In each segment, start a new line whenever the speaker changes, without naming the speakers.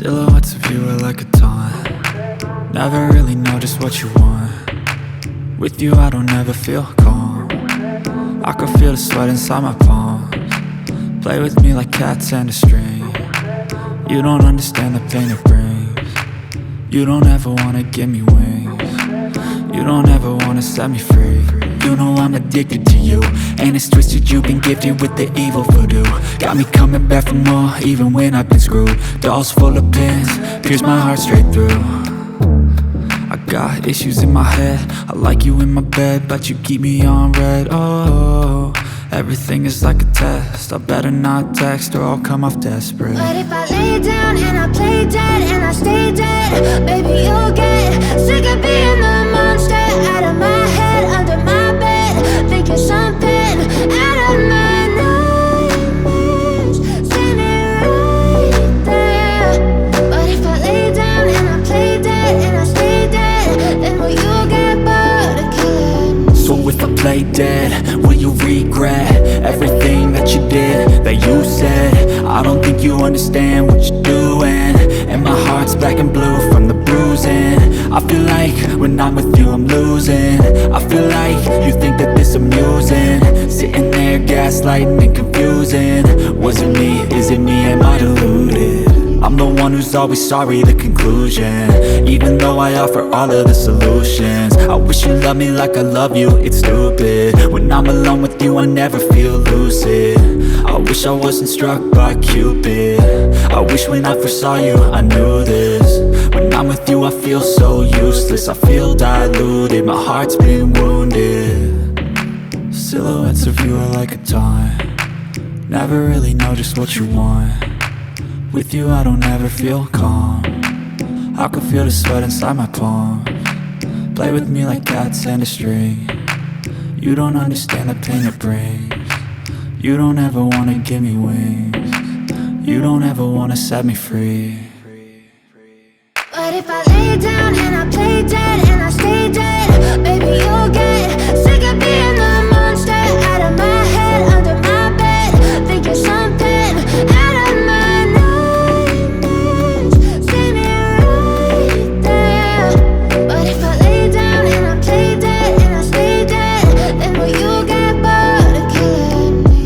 Silhouettes of you are like a taunt. Never really know just what you want. With you I don't ever feel calm. I can feel the sweat inside my palms. Play with me like cats and a string. You don't understand the pain it brings. You don't ever wanna give me wings. You don't ever wanna set me free. You know I'm addicted to you, and it's twisted, you've been gifted with the evil voodoo. Got me coming back for more, even when I've been screwed. Dolls full of pins, pierce my heart straight through. I got issues in my head, I like you in my bed, but you keep me on red. Oh, everything is like a test, I better not text or I'll come off desperate.
But if I lay down and I play dead and I stay dead, baby you'll get sick of being the monster out of my head, under my bed, thinking something out of my nightmares, standing right there. But if I lay down and I play dead and I stay dead, then will you get bored of killing me?
So if I play dead, will you regret everything that you did, that you said? I don't think you understand what you're doing, and my heart's black and blue from the bruising. I feel like when I'm with you I'm losing. I feel like you think that this amusing, sitting there gaslighting and confusing. Was it me? Is it me? Am I deluded? I'm the one who's always sorry, the conclusion, even though I offer all of the solutions. I wish you loved me like I love you, it's stupid. When I'm alone with you I never feel lucid. I wish I wasn't struck by Cupid. I wish when I first saw you I knew this. When I'm with you I feel so useless, I feel diluted, my heart's been wounded. Silhouettes of you are like a taunt. Never really know just what you want. With you I don't ever feel calm. I can feel the sweat inside my palms. Play with me like cats and a string. You don't understand the pain it brings. You don't ever wanna give me wings. You don't ever wanna set me free.
But if I lay down and I play dead and I stay dead, baby you'll get sick of being the monster out of my head, under my bed, thinking something out of my nightmares, standing right there. But if I lay down and I play dead and I stay dead, then will you get bored of killing me?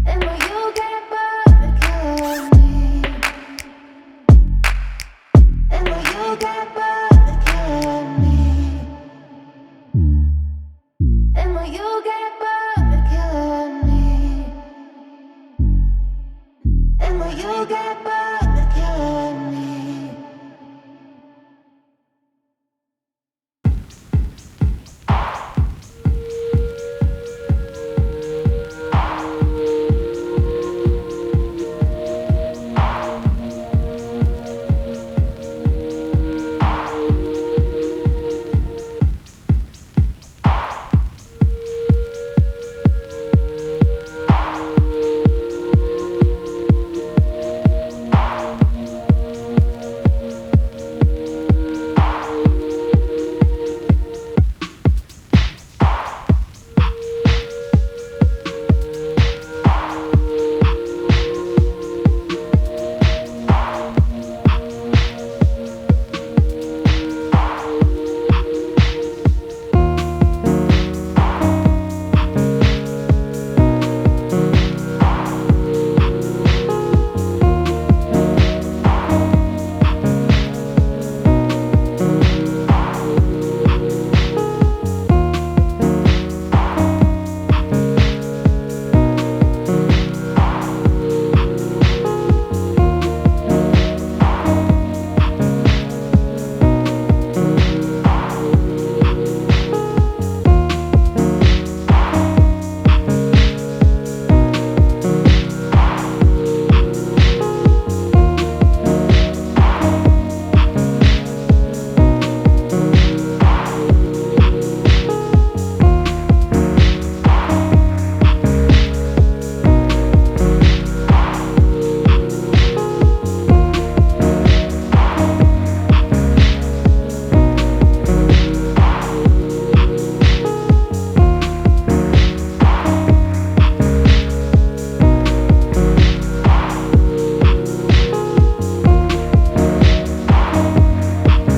Then will you get bored of killing me? And will you get bored of killing me? And will you get bored of killing me? And will you get bored?